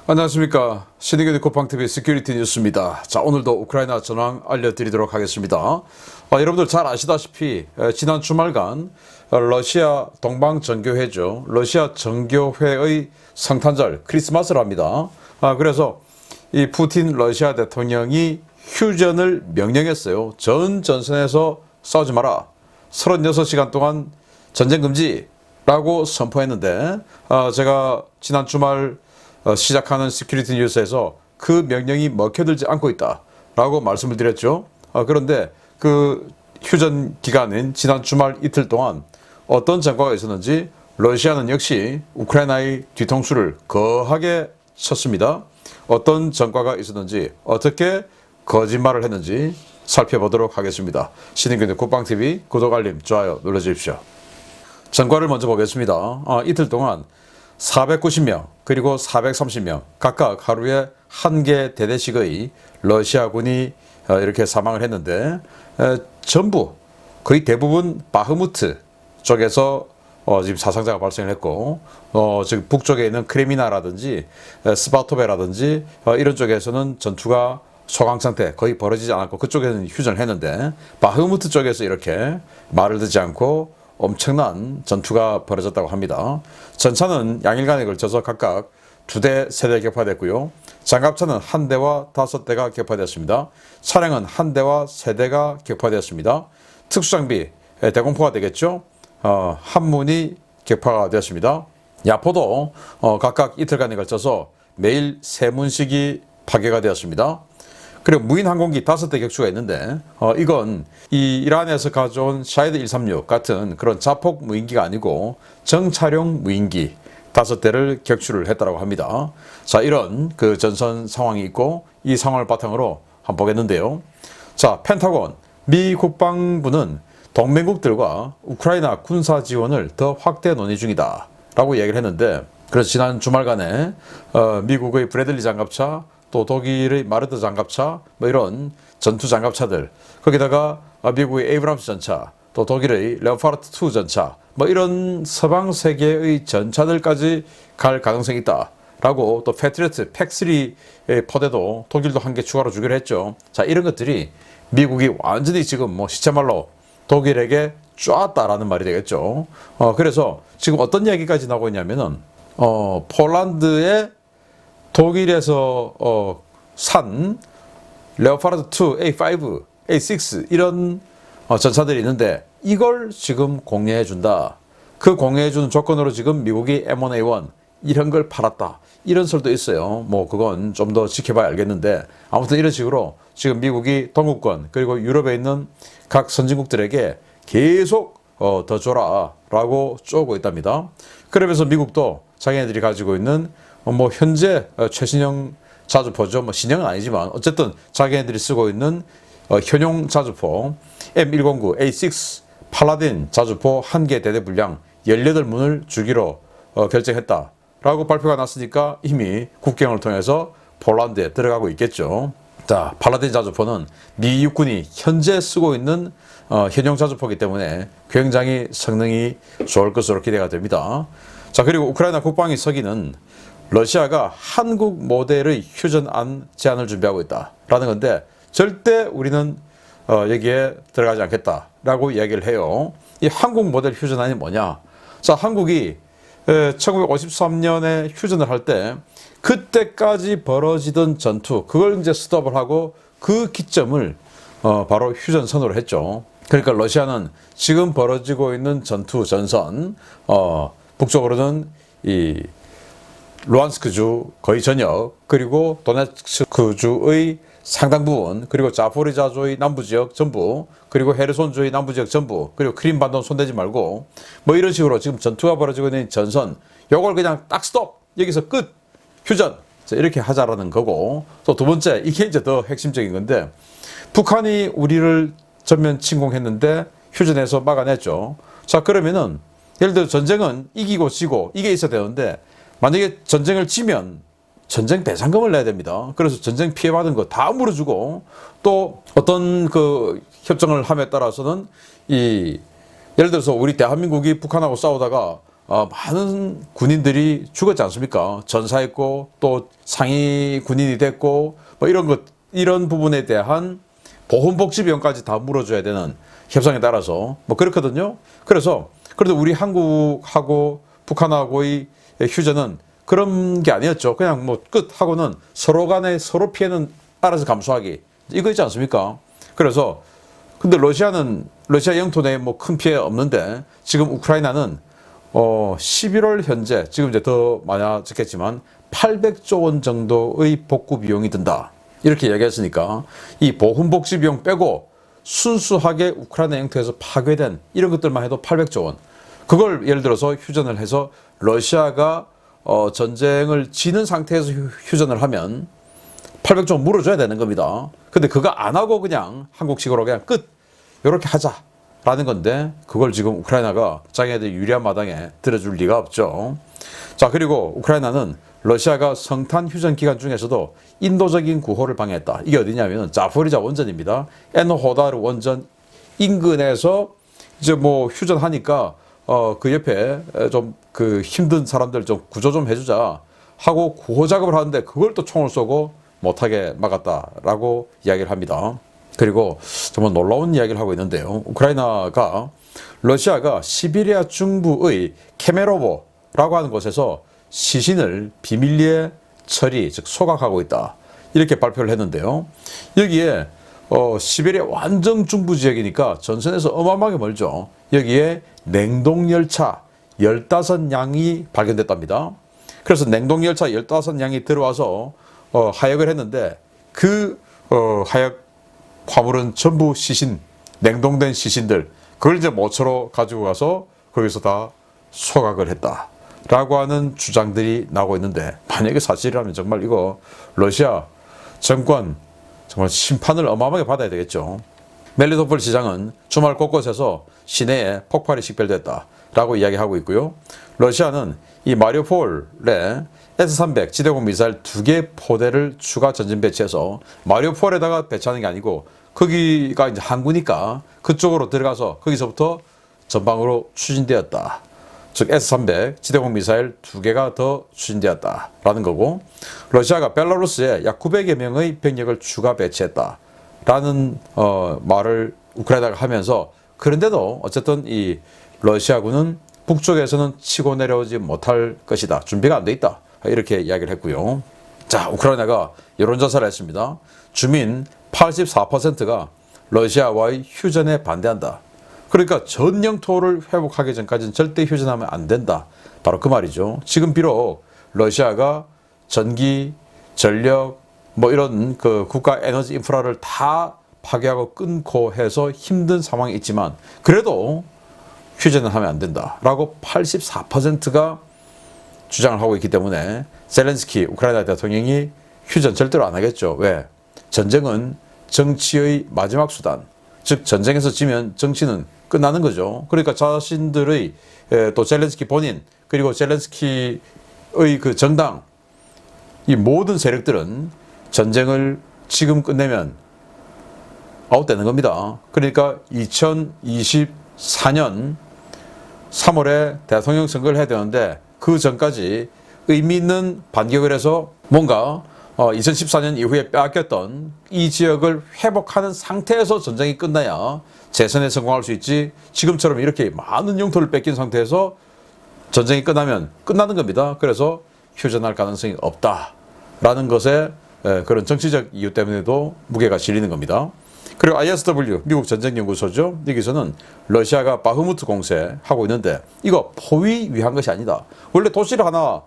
안녕하십니까. 신의균의 쿠팡TV 시큐리티 뉴스입니다. 자, 오늘도 우크라이나 전황 알려드리도록 하겠습니다. 여러분들 잘 아시다시피 지난 주말간 러시아 동방정교회죠. 러시아 정교회의 성탄절 크리스마스를 합니다. 그래서 이 푸틴 러시아 대통령이 휴전을 명령했어요. 전 전선에서 싸우지 마라. 36시간 동안 전쟁 금지라고 선포했는데 제가 지난 주말 시작하는 시큐리티 뉴스에서 그 명령이 먹혀들지 않고 있다라고 말씀을 드렸죠. 그런데 그 휴전 기간인 지난 주말 이틀 동안 어떤 전과가 있었는지 러시아는 역시 우크라이나의 뒤통수를 거하게 쳤습니다. 어떤 전과가 있었는지 어떻게 거짓말을 했는지 살펴보도록 하겠습니다. 신인균의 쿠팡TV 구독, 알림, 좋아요 눌러주십시오. 전과를 먼저 보겠습니다. 이틀 동안 490명 그리고 430명 각각 하루에 한 개 대대씩의 러시아군이 이렇게 사망을 했는데 전부 거의 대부분 바흐무트 쪽에서 지금 사상자가 발생을 했고 지금 북쪽에 있는 크레미나라든지 스바토베라든지 이런 쪽에서는 전투가 소강 상태 거의 벌어지지 않았고 그쪽에는 휴전을 했는데 바흐무트 쪽에서 이렇게 말을 듣지 않고 엄청난 전투가 벌어졌다고 합니다. 전차는 양일간에 걸쳐서 각각 2대, 3대 격파됐고요. 장갑차는 1대와 5대가 격파되었습니다. 차량은 1대와 3대가 격파되었습니다. 특수장비, 대공포가 되겠죠. 한문이 격파가 되었습니다. 야포도 각각 이틀간에 걸쳐서 매일 3문씩이 파괴가 되었습니다. 그리고 무인 항공기 5대 격추가 있는데 이건 이 이란에서 가져온 샤헤드 136 같은 그런 자폭 무인기가 아니고 정찰용 무인기 5대를 격추를 했다고 합니다. 자, 이런 그 전선 상황이 있고 이 상황을 바탕으로 한번 보겠는데요. 자, 펜타곤 미 국방부는 동맹국들과 우크라이나 군사 지원을 더 확대 논의 중이다 라고 얘기를 했는데, 그래서 지난 주말간에 미국의 브래들리 장갑차, 또 독일의 마르드 장갑차, 뭐 이런 전투 장갑차들, 거기다가 미국의 에이브람스 전차, 또 독일의 레오파르트 2 전차, 뭐 이런 서방 세계의 전차들까지 갈 가능성이 있다라고, 또 패트리어트 팩3 포대도 독일도 한 개 추가로 주기로 했죠. 자, 이런 것들이 미국이 완전히 지금 뭐 시체말로 독일에게 쪼았다라는 말이 되겠죠. 그래서 지금 어떤 얘기까지 나오고 있냐면은 폴란드의 독일에서 산 레오파르드 2, A5, A6 이런 전차들이 있는데 이걸 지금 공유해 준다. 그 공유해 주는 조건으로 지금 미국이 M1A1 이런 걸 팔았다. 이런 설도 있어요. 뭐 그건 좀 더 지켜봐야 알겠는데, 아무튼 이런 식으로 지금 미국이 동구권 그리고 유럽에 있는 각 선진국들에게 계속 더 줘라 라고 쪼고 있답니다. 그러면서 미국도 자기네들이 가지고 있는 뭐 현재 최신형 자주포죠. 뭐 신형은 아니지만 어쨌든 자기네들이 쓰고 있는 현용 자주포 M109 A6 팔라딘 자주포 1개 대대 분량 18문을 주기로 결정했다라고 발표가 났으니까 이미 국경을 통해서 폴란드에 들어가고 있겠죠. 자, 팔라딘 자주포는 미 육군이 현재 쓰고 있는 현용 자주포이기 때문에 굉장히 성능이 좋을 것으로 기대가 됩니다. 자, 그리고 우크라이나 국방위 서기는 러시아가 한국 모델의 휴전안 제안을 준비하고 있다라는 건데 절대 우리는 여기에 들어가지 않겠다라고 얘기를 해요. 이 한국 모델 휴전안이 뭐냐? 자, 한국이 1953년에 휴전을 할 때 그때까지 벌어지던 전투, 그걸 이제 스톱을 하고 그 기점을 바로 휴전선으로 했죠. 그러니까 러시아는 지금 벌어지고 있는 전투 전선, 북쪽으로는 이 루안스크주 거의 전역, 그리고 도네츠크주의 상당 부분, 그리고 자포리자주의 남부지역 전부, 그리고 헤르손주의 남부지역 전부, 그리고 크림반도 손대지 말고 뭐 이런 식으로 지금 전투가 벌어지고 있는 전선, 요걸 그냥 딱 스톱, 여기서 끝, 휴전, 이렇게 하자라는 거고, 또 두 번째, 이게 이제 더 핵심적인 건데, 북한이 우리를 전면 침공했는데 휴전해서 막아냈죠. 자, 그러면은 예를 들어 전쟁은 이기고 지고 이게 있어야 되는데, 만약에 전쟁을 지면 전쟁 배상금을 내야 됩니다. 그래서 전쟁 피해받은 거 다 물어주고, 또 어떤 그 협정을 함에 따라서는 예를 들어서 우리 대한민국이 북한하고 싸우다가 많은 군인들이 죽었지 않습니까? 전사했고 또 상위 군인이 됐고 뭐 이런 부분에 대한 보훈복지 비용까지 다 물어줘야 되는 협상에 따라서 뭐 그렇거든요. 그래서 그래도 우리 한국하고 북한하고의 휴전은 그런 게 아니었죠. 그냥 뭐 끝하고는 서로 간에 서로 피해는 알아서 감수하기 이거 있지 않습니까? 그래서 근데 러시아 영토 내에 뭐 큰 피해 없는데 지금 우크라이나는 11월 현재 지금 이제 더 많아졌겠지만 800조 원 정도의 복구 비용이 든다. 이렇게 이야기했으니까 이 보훈복지 비용 빼고 순수하게 우크라이나 영토에서 파괴된 이런 것들만 해도 800조 원. 그걸 예를 들어서 휴전을 해서 러시아가 전쟁을 지는 상태에서 휴전을 하면 800조 원 물어줘야 되는 겁니다. 근데 그거 안 하고 그냥 한국식으로 그냥 끝 이렇게 하자라는 건데 그걸 지금 우크라이나가 자기네들 유리한 마당에 들어줄 리가 없죠. 자, 그리고 우크라이나는 러시아가 성탄 휴전 기간 중에서도 인도적인 구호를 방해했다. 이게 어디냐면 자포리자 원전입니다. 에노호다르 원전 인근에서 이제 뭐 휴전하니까 그 옆에 좀 그 힘든 사람들 좀 구조 좀 해주자 하고 구호 작업을 하는데 그걸 또 총을 쏘고 못하게 막았다라고 이야기를 합니다. 그리고 정말 놀라운 이야기를 하고 있는데요. 우크라이나가 러시아가 시베리아 중부의 케메로보라고 하는 곳에서 시신을 비밀리에 처리, 즉 소각하고 있다. 이렇게 발표를 했는데요. 여기에 시베리아 완전 중부 지역이니까 전선에서 어마어마하게 멀죠. 여기에 냉동열차 15량이 발견됐답니다. 그래서 냉동열차 15량이 들어와서 하역을 했는데 그 하역 화물은 전부 시신, 냉동된 시신들 그걸 이제 모처로 가지고 가서 거기서 다 소각을 했다. 라고 하는 주장들이 나오고 있는데 만약에 사실이라면 정말 이거 러시아 정권 정말 심판을 어마어마하게 받아야 되겠죠. 멜리토폴 시장은 주말 곳곳에서 시내에 폭발이 식별됐다라고 이야기하고 있고요. 러시아는 이 마리우폴에 S-300 지대공 미사일 2개 포대를 추가 전진 배치해서 마리우폴에다가 배치하는 게 아니고 거기가 이제 항구니까 그쪽으로 들어가서 거기서부터 전방으로 추진되었다. 즉 S-300 지대공 미사일 2개가 더 추진되었다라는 거고 러시아가 벨라루스에 약 900여 명의 병력을 추가 배치했다라는 말을 우크라이나가 하면서 그런데도 어쨌든 이 러시아군은 북쪽에서는 치고 내려오지 못할 것이다. 준비가 안 돼 있다. 이렇게 이야기를 했고요. 자, 우크라이나가 여론조사를 했습니다. 주민 84%가 러시아와의 휴전에 반대한다. 그러니까 전 영토를 회복하기 전까지는 절대 휴전하면 안 된다. 바로 그 말이죠. 지금 비록 러시아가 전기, 전력, 뭐 이런 그 국가 에너지 인프라를 다 파괴하고 끊고 해서 힘든 상황이 있지만 그래도 휴전을 하면 안 된다라고 84%가 주장을 하고 있기 때문에 젤렌스키 우크라이나 대통령이 휴전 절대로 안 하겠죠. 왜? 전쟁은 정치의 마지막 수단. 즉 전쟁에서 지면 정치는 끝나는 거죠. 그러니까 자신들의 또 젤렌스키 본인 그리고 젤렌스키의 그 정당 이 모든 세력들은 전쟁을 지금 끝내면 아웃되는 겁니다. 그러니까 2024년 3월에 대통령 선거를 해야 되는데 그 전까지 의미 있는 반격을 해서 뭔가 2014년 이후에 빼앗겼던 이 지역을 회복하는 상태에서 전쟁이 끝나야 재선에 성공할 수 있지 지금처럼 이렇게 많은 영토를 뺏긴 상태에서 전쟁이 끝나면 끝나는 겁니다. 그래서 휴전할 가능성이 없다라는 것에 그런 정치적 이유 때문에도 무게가 실리는 겁니다. 그리고 ISW 미국 전쟁연구소죠. 여기서는 러시아가 바흐무트 공세하고 있는데 이거 포위 위한 것이 아니다. 원래 도시를 하나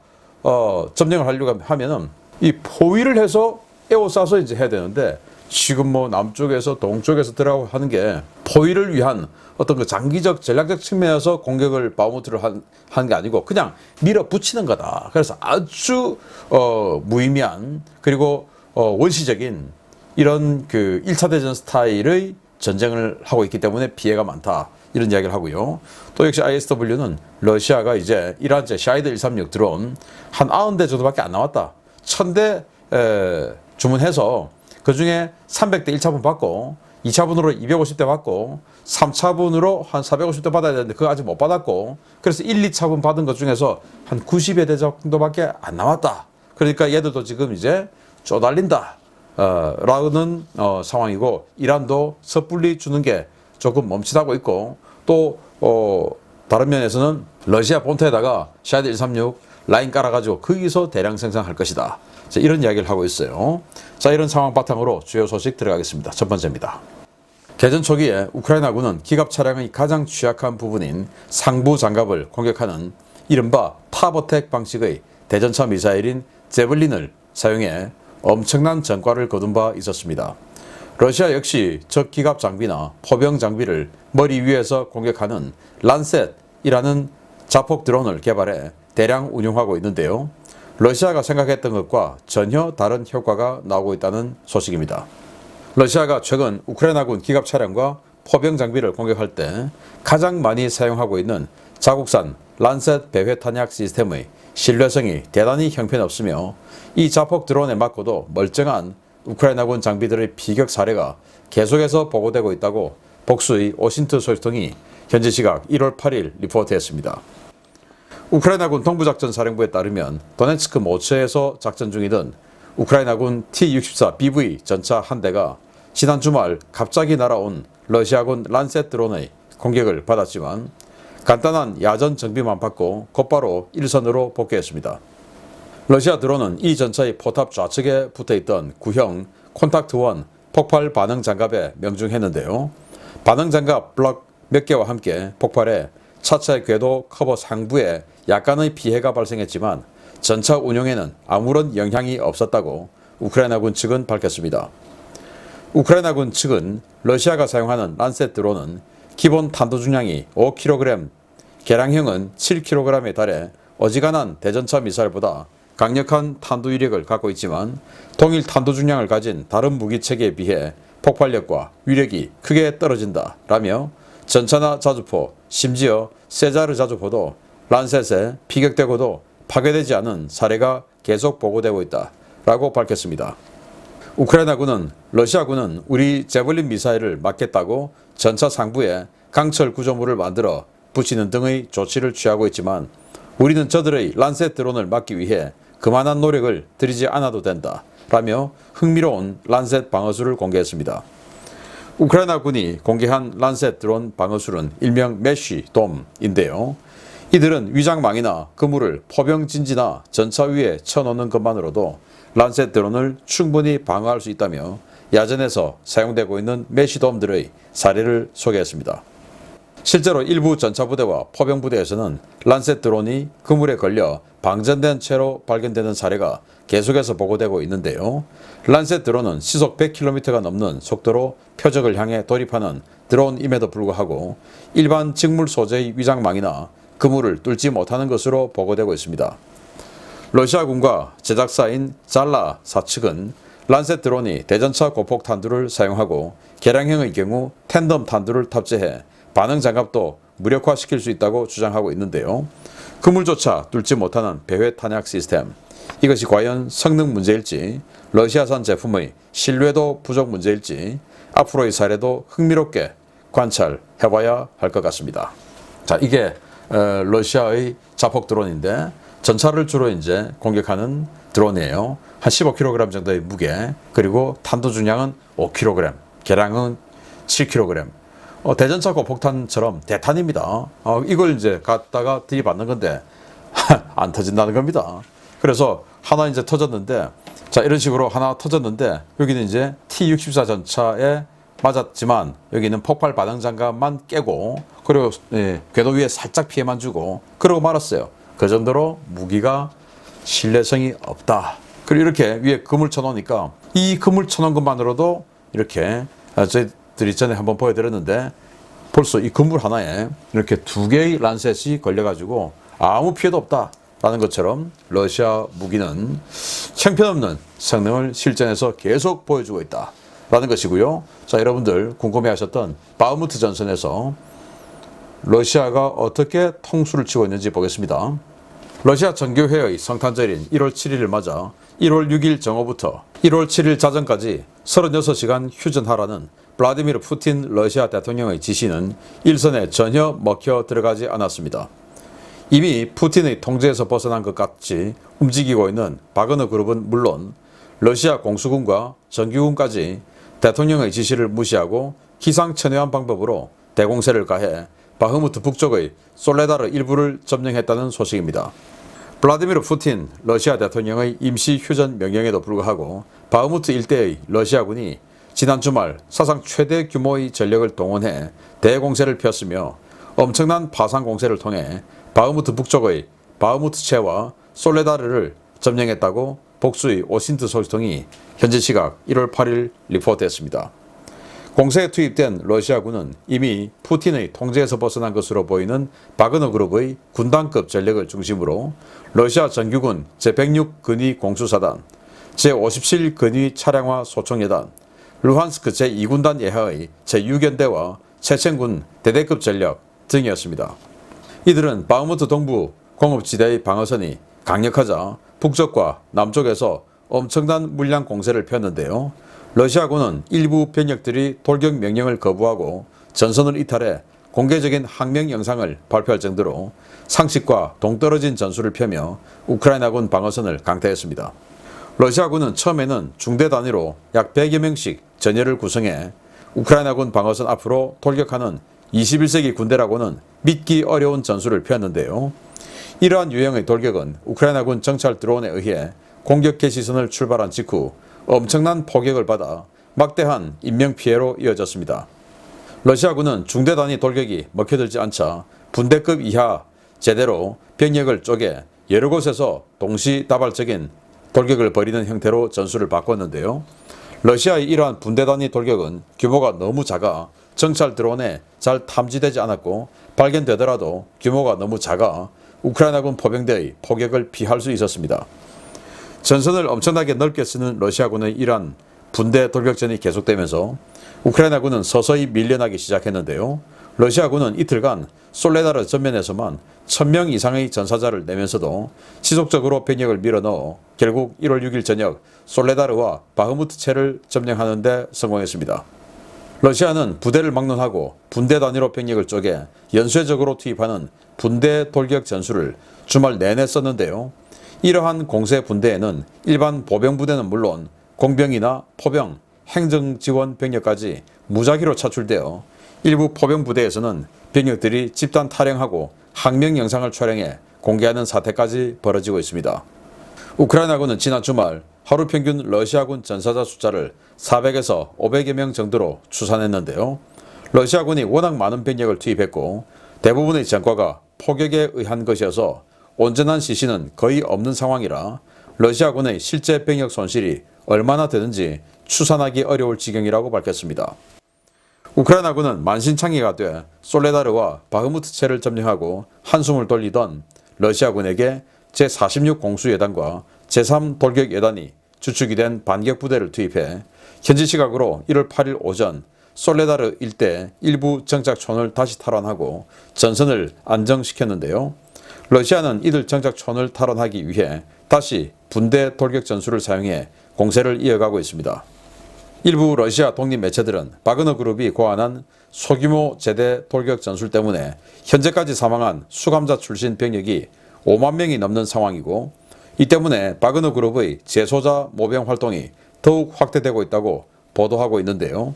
점령을 하려고 하면은 이 포위를 해서 에워싸서 이제 해야 되는데 지금 뭐 남쪽에서 동쪽에서 들어가고 하는 게 포위를 위한 어떤 그 장기적 전략적 측면에서 공격을 바흐무트를 하는 게 아니고 그냥 밀어붙이는 거다. 그래서 아주 무의미한 그리고 원시적인 이런 그 1차 대전 스타일의 전쟁을 하고 있기 때문에 피해가 많다. 이런 이야기를 하고요. 또 역시 ISW는 러시아가 이제 이란제 샤이드 136 드론 한 90대 정도밖에 안 남았다. 1000대 주문해서 그 중에 300대 1차분 받고 2차분으로 250대 받고 3차분으로 한 450대 받아야 되는데 그거 아직 못 받았고, 그래서 1, 2차분 받은 것 중에서 한 90여 대 정도밖에 안 남았다. 그러니까 얘들도 지금 이제 쪼달린다 라는 상황이고, 이란도 섣불리 주는 게 조금 멈칫하고 있고, 또 다른 면에서는 러시아 본토에다가 샤드 136 라인 깔아가지고 거기서 대량 생산할 것이다. 자, 이런 이야기를 하고 있어요. 자, 이런 상황 바탕으로 주요 소식 들어가겠습니다. 첫 번째입니다. 개전 초기에 우크라이나군은 기갑 차량의 가장 취약한 부분인 상부 장갑을 공격하는 이른바 탑어택 방식의 대전차 미사일인 제블린을 사용해 엄청난 전과를 거둔 바 있었습니다. 러시아 역시 적 기갑 장비나 포병 장비를 머리 위에서 공격하는 란셋이라는 자폭 드론을 개발해 대량 운용하고 있는데요. 러시아가 생각했던 것과 전혀 다른 효과가 나오고 있다는 소식입니다. 러시아가 최근 우크라이나군 기갑 차량과 포병 장비를 공격할 때 가장 많이 사용하고 있는 자국산 란셋 배회 탄약 시스템의 신뢰성이 대단히 형편없으며, 이 자폭 드론에 맞고도 멀쩡한 우크라이나군 장비들의 피격 사례가 계속해서 보고되고 있다고 복수의 오신트 소식통이 현지 시각 1월 8일 리포트했습니다. 우크라이나군 동부작전사령부에 따르면 도네츠크 모처에서 작전 중이던 우크라이나군 T-64BV 전차 한 대가 지난 주말 갑자기 날아온 러시아군 란셋 드론의 공격을 받았지만 간단한 야전 정비만 받고 곧바로 일선으로 복귀했습니다. 러시아 드론은 이 전차의 포탑 좌측에 붙어있던 구형 콘탁트1 폭발 반응 장갑에 명중했는데요. 반응 장갑 블럭 몇 개와 함께 폭발해 차체 궤도 커버 상부에 약간의 피해가 발생했지만 전차 운용에는 아무런 영향이 없었다고 우크라이나군 측은 밝혔습니다. 우크라이나군 측은 러시아가 사용하는 란셋 드론은 기본 탄도 중량이 5kg, 개량형은 7kg에 달해 어지간한 대전차 미사일보다 강력한 탄도 위력을 갖고 있지만 동일 탄도 중량을 가진 다른 무기체계에 비해 폭발력과 위력이 크게 떨어진다 라며 전차나 자주포, 심지어 세자르 자주포도 란셋에 피격되고도 파괴되지 않은 사례가 계속 보고되고 있다 라고 밝혔습니다. 우크라이나군은 러시아군은 우리 제블린 미사일을 막겠다고 전차 상부에 강철 구조물을 만들어 붙이는 등의 조치를 취하고 있지만 우리는 저들의 란셋 드론을 막기 위해 그만한 노력을 들이지 않아도 된다 라며 흥미로운 란셋 방어술을 공개했습니다. 우크라이나군이 공개한 란셋 드론 방어술은 일명 메쉬 돔인데요. 이들은 위장망이나 그물을 포병 진지나 전차 위에 쳐놓는 것만으로도 란셋 드론을 충분히 방어할 수 있다며 야전에서 사용되고 있는 메쉬돔들의 사례를 소개했습니다. 실제로 일부 전차부대와 포병부대에서는 란셋 드론이 그물에 걸려 방전된 채로 발견되는 사례가 계속해서 보고되고 있는데요. 란셋 드론은 시속 100km가 넘는 속도로 표적을 향해 돌입하는 드론임에도 불구하고 일반 직물 소재의 위장망이나 그물을 뚫지 못하는 것으로 보고되고 있습니다. 러시아군과 제작사인 잘라사 측은 란셋 드론이 대전차 고폭 탄두를 사용하고 개량형의 경우 텐덤 탄두를 탑재해 반응 장갑도 무력화시킬 수 있다고 주장하고 있는데요. 그물조차 뚫지 못하는 배회 탄약 시스템, 이것이 과연 성능 문제일지, 러시아산 제품의 신뢰도 부족 문제일지 앞으로의 사례도 흥미롭게 관찰해봐야 할 것 같습니다. 자, 이게 러시아의 자폭 드론인데 전차를 주로 이제 공격하는 드론이에요. 한 15kg 정도의 무게, 그리고 탄도 중량은 5kg, 개량은 7kg. 대전차 고폭탄처럼 대탄입니다. 이걸 이제 갖다가 들이받는 건데 안 터진다는 겁니다. 그래서 하나 이제 터졌는데, 자, 이런 식으로 하나 터졌는데 여기는 이제 T-64 전차에 맞았지만 여기는 폭발 반응 장갑만 깨고, 그리고 궤도 위에 살짝 피해만 주고 그러고 말았어요. 그 정도로 무기가 신뢰성이 없다. 그리고 이렇게 위에 그물 쳐놓으니까 이 그물 쳐놓은 것만으로도 이렇게 저희들이 전에 한번 보여드렸는데 벌써 이 그물 하나에 이렇게 2개의 란셋이 걸려가지고 아무 피해도 없다라는 것처럼 러시아 무기는 형편없는 성능을 실전에서 계속 보여주고 있다라는 것이고요. 자, 여러분들 궁금해하셨던 바흐무트 전선에서 러시아가 어떻게 통수를 치고 있는지 보겠습니다. 러시아 전교회의 성탄절인 1월 7일을 맞아 1월 6일 정오부터 1월 7일 자정까지 36시간 휴전하라는 블라디미르 푸틴 러시아 대통령의 지시는 일선에 전혀 먹혀 들어가지 않았습니다. 이미 푸틴의 통제에서 벗어난 것 같이 움직이고 있는 바그너 그룹은 물론 러시아 공수군과 정규군까지 대통령의 지시를 무시하고 기상천외한 방법으로 대공세를 가해 바흐무트 북쪽의 솔레다르 일부를 점령했다는 소식입니다. 블라디미르 푸틴 러시아 대통령의 임시 휴전 명령에도 불구하고 바흐무트 일대의 러시아군이 지난 주말 사상 최대 규모의 전력을 동원해 대공세를 폈으며 엄청난 파상 공세를 통해 바흐무트 북쪽의 바흐무트체와 솔레다르를 점령했다고 복수의 오신트 소식통이 현지 시각 1월 8일 리포트했습니다. 공세에 투입된 러시아군은 이미 푸틴의 통제에서 벗어난 것으로 보이는 바그너 그룹의 군단급 전력을 중심으로 러시아 정규군 제106 근위 공수사단, 제57 근위 차량화 소총여단, 루한스크 제2군단 예하의 제6연대와 체첸군 대대급 전력 등이었습니다. 이들은 바흐무트 동부 공업지대의 방어선이 강력하자 북쪽과 남쪽에서 엄청난 물량 공세를 폈는데요. 러시아군은 일부 병력들이 돌격 명령을 거부하고 전선을 이탈해 공개적인 항명 영상을 발표할 정도로 상식과 동떨어진 전술을 펴며 우크라이나군 방어선을 강타했습니다. 러시아군은 처음에는 중대 단위로 약 100여 명씩 전열을 구성해 우크라이나군 방어선 앞으로 돌격하는 21세기 군대라고는 믿기 어려운 전술을 폈는데요. 이러한 유형의 돌격은 우크라이나군 정찰 드론에 의해 공격 개시선을 출발한 직후 엄청난 포격을 받아 막대한 인명피해로 이어졌습니다. 러시아군은 중대 단위 돌격이 먹혀들지 않자 분대급 이하 제대로 병력을 쪼개 여러 곳에서 동시다발적인 돌격을 벌이는 형태로 전술을 바꿨는데요. 러시아의 이러한 분대 단위 돌격은 규모가 너무 작아 정찰 드론에 잘 탐지되지 않았고 발견되더라도 규모가 너무 작아 우크라이나군 포병대의 포격을 피할 수 있었습니다. 전선을 엄청나게 넓게 쓰는 러시아군의 이러한 분대 돌격전이 계속되면서 우크라이나군은 서서히 밀려나기 시작했는데요. 러시아군은 이틀간 솔레다르 전면에서만 1000명 이상의 전사자를 내면서도 지속적으로 병력을 밀어넣어 결국 1월 6일 저녁 솔레다르와 바흐무트체를 점령하는 데 성공했습니다. 러시아는 부대를 막론하고 분대 단위로 병력을 쪼개 연쇄적으로 투입하는 분대 돌격 전술을 주말 내내 썼는데요. 이러한 공세 분대에는 일반 보병 부대는 물론 공병이나 포병, 행정지원 병력까지 무작위로 차출되어 일부 포병 부대에서는 병력들이 집단 탈영하고 항명 영상을 촬영해 공개하는 사태까지 벌어지고 있습니다. 우크라이나군은 지난 주말 하루 평균 러시아군 전사자 숫자를 400에서 500여 명 정도로 추산했는데요. 러시아군이 워낙 많은 병력을 투입했고 대부분의 전과가 포격에 의한 것이어서 온전한 시신은 거의 없는 상황이라 러시아군의 실제 병력 손실이 얼마나 되는지 추산하기 어려울 지경이라고 밝혔습니다. 우크라이나군은 만신창이가 돼 솔레다르와 바흐무트체를 점령하고 한숨을 돌리던 러시아군에게 제46 공수여단과 제3 돌격여단이 주축이 된 반격부대를 투입해 현지 시각으로 1월 8일 오전 솔레다르 일대 일부 정착촌을 다시 탈환하고 전선을 안정시켰는데요. 러시아는 이들 정착촌을 탈환하기 위해 다시 분대 돌격 전술을 사용해 공세를 이어가고 있습니다. 일부 러시아 독립 매체들은 바그너 그룹이 고안한 소규모 제대 돌격 전술 때문에 현재까지 사망한 수감자 출신 병력이 5만 명이 넘는 상황이고 이 때문에 바그너 그룹의 재소자 모병 활동이 더욱 확대되고 있다고 보도하고 있는데요.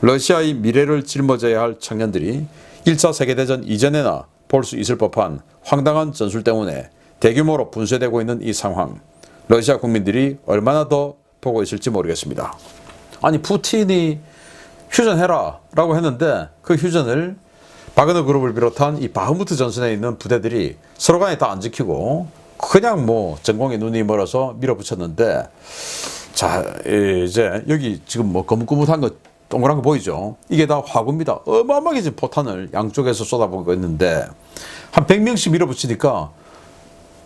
러시아의 미래를 짊어져야 할 청년들이 1차 세계대전 이전에나 볼 수 있을 법한 황당한 전술 때문에 대규모로 분쇄되고 있는 이 상황, 러시아 국민들이 얼마나 더 보고 있을지 모르겠습니다. 아니 푸틴이 휴전해라 라고 했는데 그 휴전을 바그너 그룹을 비롯한 이 바흐무트 전선에 있는 부대들이 서로 간에 다 안 지키고 그냥 뭐 전공에 눈이 멀어서 밀어붙였는데 자 이제 여기 지금 뭐 거뭇거뭇한 거 동그란 거 보이죠? 이게 다 화구입니다. 어마어마하게 지금 포탄을 양쪽에서 쏟아보고 있는데 한 100명씩 밀어붙이니까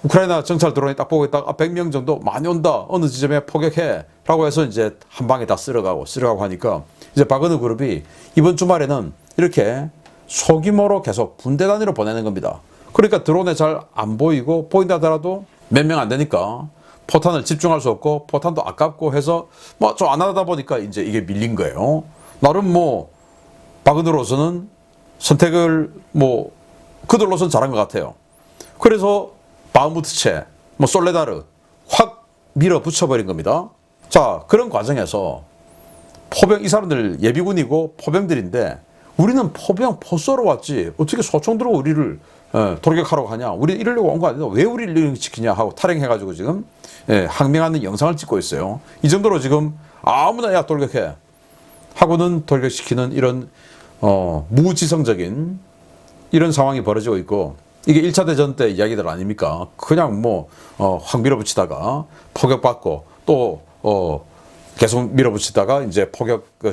우크라이나 정찰 드론이 딱 보고 있다가 100명 정도 많이 온다. 어느 지점에 포격해. 라고 해서 이제 한 방에 다 쓸어가고 하니까 이제 바그너 그룹이 이번 주말에는 이렇게 소규모로 계속 분대 단위로 보내는 겁니다. 그러니까 드론에 잘 안 보이고 보인다 하더라도 몇 명 안 되니까 포탄을 집중할 수 없고 포탄도 아깝고 해서 뭐 좀 안 하다 보니까 이제 이게 밀린 거예요. 나름 뭐 바그너로서는 선택을 뭐 그들로서는 잘한 것 같아요. 그래서 바흐무트체, 뭐 솔레다르 확 밀어붙여버린 겁니다. 자, 그런 과정에서 포병, 이 사람들 예비군이고 포병들인데 우리는 포병 포쏘러 왔지 어떻게 소총 들고 우리를 돌격하러 가냐, 우리 이러려고 온 거 아니다, 왜 우리를 이렇게 지키냐 하고 탈행해가지고 지금 항명하는 영상을 찍고 있어요. 이 정도로 지금 아무나 야 돌격해 하고는 돌격시키는 이런 무지성적인 이런 상황이 벌어지고 있고, 이게 1차 대전 때 이야기들 아닙니까? 그냥 뭐 확 밀어붙이다가 포격받고 또 계속 밀어붙이다가 이제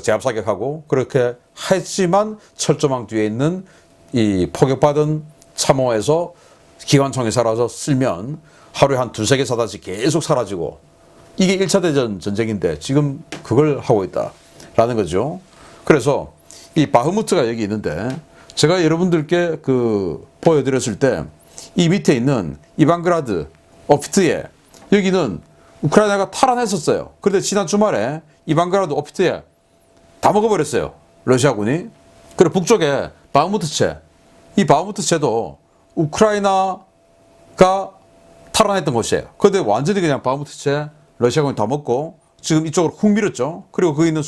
제압 사격하고 그렇게 했지만 철조망 뒤에 있는 이 포격받은 참호에서 기관총이 사라져 쓸면 하루에 한 두세 개 사다시 계속 사라지고, 이게 1차 대전 전쟁인데 지금 그걸 하고 있다라는 거죠. 그래서 이 바흐무트가 여기 있는데 제가 여러분들께 보여드렸을 때 이 밑에 있는 이반그라드, 오피트에, 여기는 우크라이나가 탈환했었어요. 그런데 지난 주말에 이반그라드, 오피트에 다 먹어버렸어요, 러시아군이. 그리고 북쪽에 바흐무트체, 이 바흐무트체도 우크라이나가 탈환했던 곳이에요. 그런데 완전히 그냥 바흐무트체 러시아군이 다 먹고 지금 이쪽으로 훅 밀었죠. 그리고 거기 있는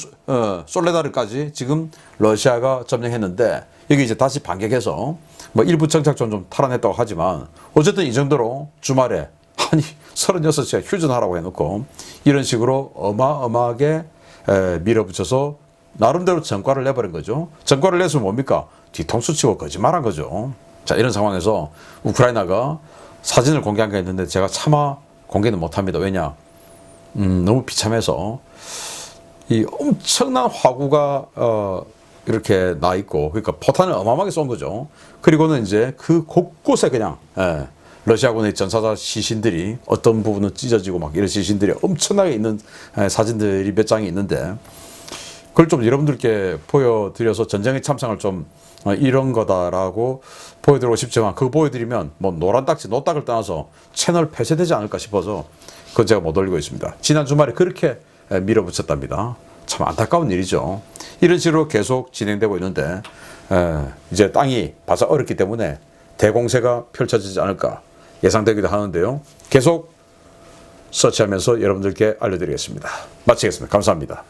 솔레다르까지 지금 러시아가 점령했는데, 여기 이제 다시 반격해서 뭐 일부 정착촌 좀 탈환했다고 하지만 어쨌든 이 정도로 주말에 아니 36시간 휴전하라고 해놓고 이런 식으로 어마어마하게 밀어붙여서 나름대로 전과를 내버린 거죠. 전과를 내서 뭡니까? 뒤통수 치고 거짓말한 거죠. 자, 이런 상황에서 우크라이나가 사진을 공개한 게 있는데 제가 차마 공개는 못합니다. 왜냐? 너무 비참해서 이 엄청난 화구가 이렇게 나 있고, 그러니까 포탄을 어마어마하게 쏜 거죠. 그리고는 이제 그 곳곳에 그냥 러시아군의 전사자 시신들이 어떤 부분은 찢어지고 막 이런 시신들이 엄청나게 있는 사진들이 몇 장이 있는데, 그걸 좀 여러분들께 보여드려서 전쟁의 참상을 좀 이런 거다라고 보여드리고 싶지만, 그거 보여드리면 뭐 노란 딱지, 노딱을 떠나서 채널 폐쇄되지 않을까 싶어서 그건 제가 못 올리고 있습니다. 지난 주말에 그렇게 밀어붙였답니다. 참 안타까운 일이죠. 이런 식으로 계속 진행되고 있는데 이제 땅이 바싹 얼었기 때문에 대공세가 펼쳐지지 않을까 예상되기도 하는데요. 계속 서치하면서 여러분들께 알려드리겠습니다. 마치겠습니다. 감사합니다.